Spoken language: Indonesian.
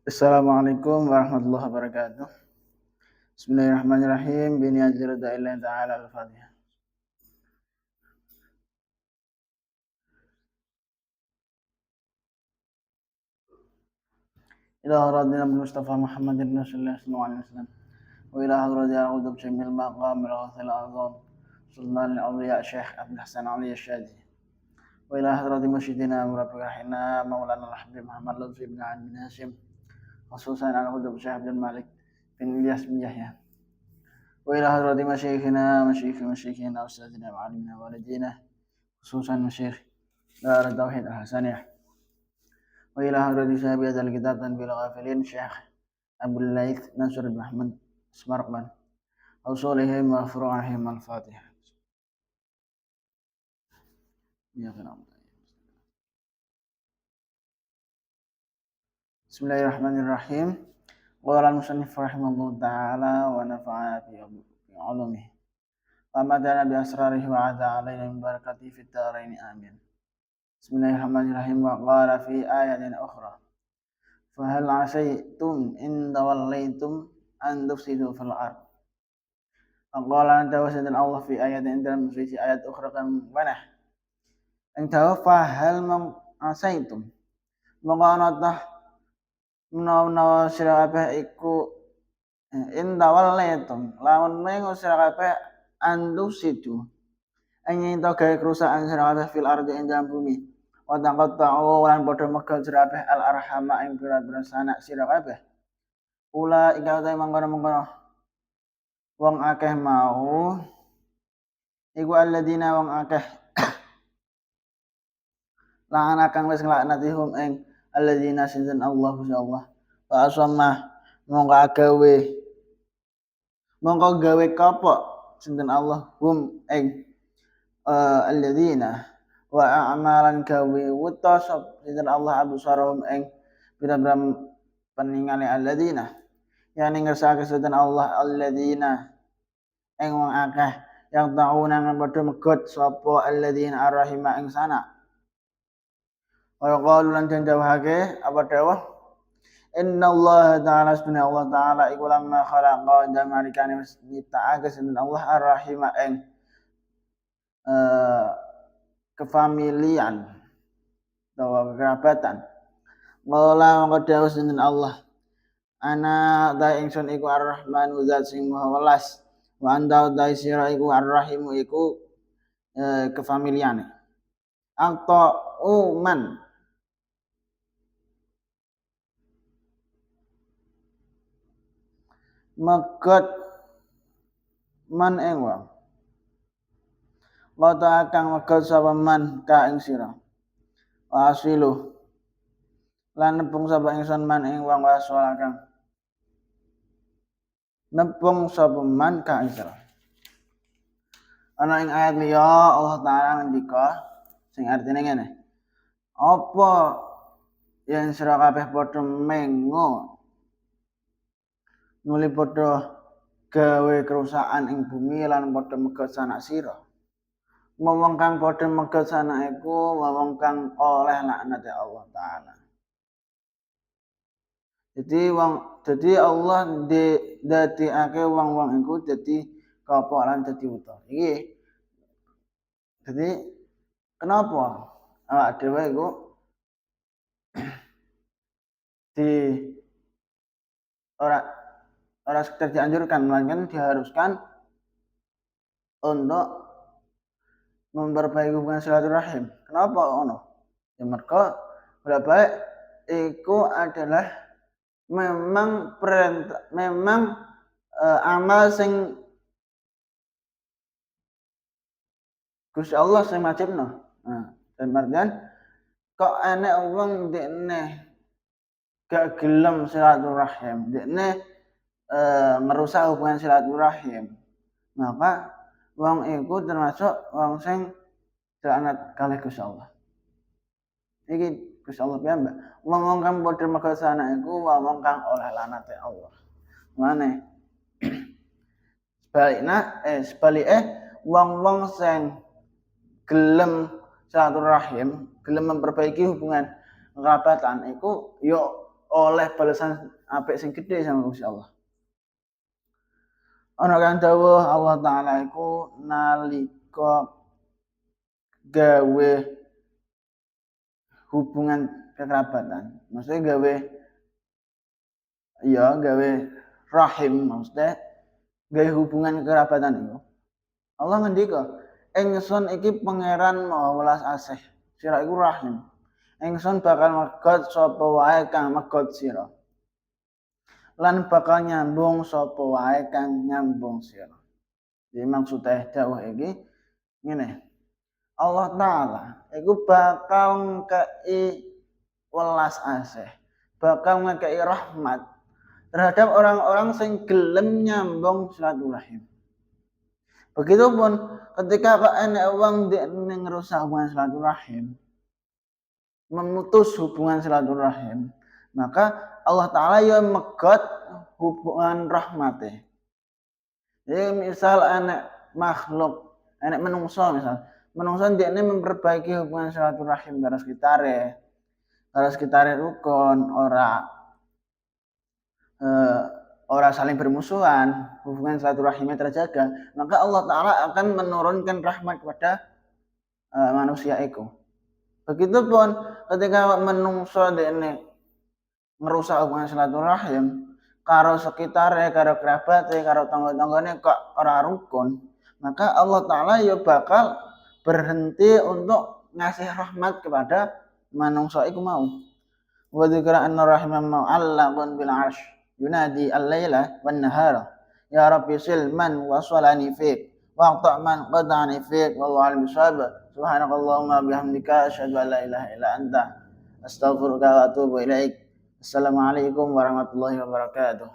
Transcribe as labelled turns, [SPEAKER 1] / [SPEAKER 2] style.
[SPEAKER 1] Assalamualaikum warahmatullahi wabarakatuh. Bismillahirrahmanirrahim. Bini ajrada illa ta'ala al-Fatihah. Ila radina bil Mustafa Muhammadin Rasulullah sallallahu alaihi wasallam. Wa ila hadrati a'udhu bishmil maqam al-ghafil azam. Sultan al-awliya Syekh Abdul Hasan Ali Syadi. Wa ila hadrati musyidina murabbika rahina maulana al-habib Muhammad Lutfi bin Ali bin Hashim. Khususan al-hudub Syekh Abdul Malik bin Ilyas bin Yahya. وإلى حضرة مشايخنا وأستاذنا وعلمنا ووالدينا خصوصا مشايخ دار التوحيد الحسنية وإلى حضرة صاحب هذا الكتاب تنبيه الغافلين شيخ أبو الليث نصر بن أحمد سمرقند أوصولهم وفروعهم الفاتحة. بسم الله الرحمن الرحيم. قال المصنف رحمه الله تعالى ونفعنا بعلومه ومدنا بأسراره وعاد علينا من بركاته في الدارين آمين. بسم الله الرحمن الرحيم. وقال في آية أخرى فهل عسيتم إن توليتم أن تفسدوا في الأرض. وقال أن توسد الله في آية dalam في آيات أخرى كمانه أن فهل عسيتم mengapa menawa sira kabeh iku indawalaitum lamun mengo sira kabeh andufsidu angin to gawe kerusakan sira kabeh fil ardi ing dalam bumi wa taqatta'u lan padha megal sira kabeh al arhama ing pira-pira sanak sira kabeh ula ika ta mangkono-mangkono wong akeh mau iku alladzina wong akeh la'ana kang wis nglaknatihum ing alladzina sinten Allah wa asamma mongko gawe kapok sinten Allah hum ing alladzina wa a'malan gawe wuta sinten Allah absarahum ing pira-pira peningale alladzina yani ngersake sinten Allah alladzina ing wong akeh yang tauna nang padha megot sapa alladzina arrahima ing sana. Wa qalu lan dawuhake apa dawuh inna Allah ta'ala subhanahu Allah ta'ala iku lamma khalaqa damalikane nyiptakake sinten Allah arrahima ing kefamilian atau kerabatan. Qala mongko dawuh sinten Allah ana ta ingsun iku arrahman zat sing maha welas wa anta ta sira iku arrahimu iku kefamiliane atau man megot man ing wong kota kang megot sapa man ka ing sira wa asilu lan nepung sapa ingsun man ing wong wasala kang nepung sapa man ka ing sira. Ana ing ayat liya Allah taala ngendika sing artine ngene apa yen sira kabeh padha mengo nuli padha gawe kerusakan ing bumi lan padha megot sanak sira. Wong kang padha megot sanak iku wong kang oleh laknate Allah taala. Jadi Allah ndadekake wong-wong iku dadi kapok lan dadi wuta. Iki jadi kenapa awak dhewe iku di ora sekedar dianjurkan melainkan diharuskan untuk memperbaiki hubungan silaturahim. Kenapa ono? Ya mergo baik iku adalah memang amal sing Gusti Allah sing wajibno. Nah, dan margan kok enek wong dekne gak gelem silaturahim, dekne merusak hubungan silaturahim. Maka wong iku termasuk wong sing dilaknat kalih Gusti Allah. Iki Gusti Allah piyambak. Wong kang padha megot sanak iku wong kang oleh laknate Allah. Mane sebalike wong-wong sing gelem silaturahim, gelem memperbaiki hubungan kerabatan iku yo oleh balasan apik sing gedhe sama Gusti Allah. Ana kang dawuh Allah taala iku nalika gawe hubungan kekerabatan. Maksudnya gawe rahim, maksudnya gawe hubungan kekerabatan itu. Allah ngendika, ingsun iki pangeran maha welas asih, sira iku rahim. Ingsun bakal megot sapa wae kang megot sira. Lan bakal nyambung sapa wae kang nyambung sira. Jadi maksudnya dawuh iki ngene. Allah taala iku bakal ngekei welas asih, bakal ngekei rahmat terhadap orang-orang sing gelem nyambung silaturahim. Begitupun ketika kok enek wong ndekne ngerusak hubungan silaturahim, memutus hubungan silaturahim, maka Allah taala ya megot hubungan rahmate. Jadi misal enek makhluk, enek menungso misal, menungso ndekne memperbaiki hubungan silaturahim karo sekitare rukun, ora saling bermusuhan, hubungan silaturahimnya terjaga, maka Allah taala akan menurunkan rahmat kepada manusia itu. Begitupun ketika menungso ndekne ngerusak hubungan silaturahim karo sekitare, karo kerabate, karo tangga-tanggane kok ora rukun, maka Allah taala ya bakal berhenti untuk ngasih rahmat kepada manungsa iku mau. Wa dzikra anna rahimah mu'allaqun bil 'arsy yunadi al-laila wan nahara ya rabbi silman wa salani fik wa ta'man qad'ani fik wallahu a'lam bishawab. Subhanakallahumma bihamdika asyhadu an la ilaha illa anta astaghfiruka wa atubu ilaik. Assalamualaikum warahmatullahi wabarakatuh.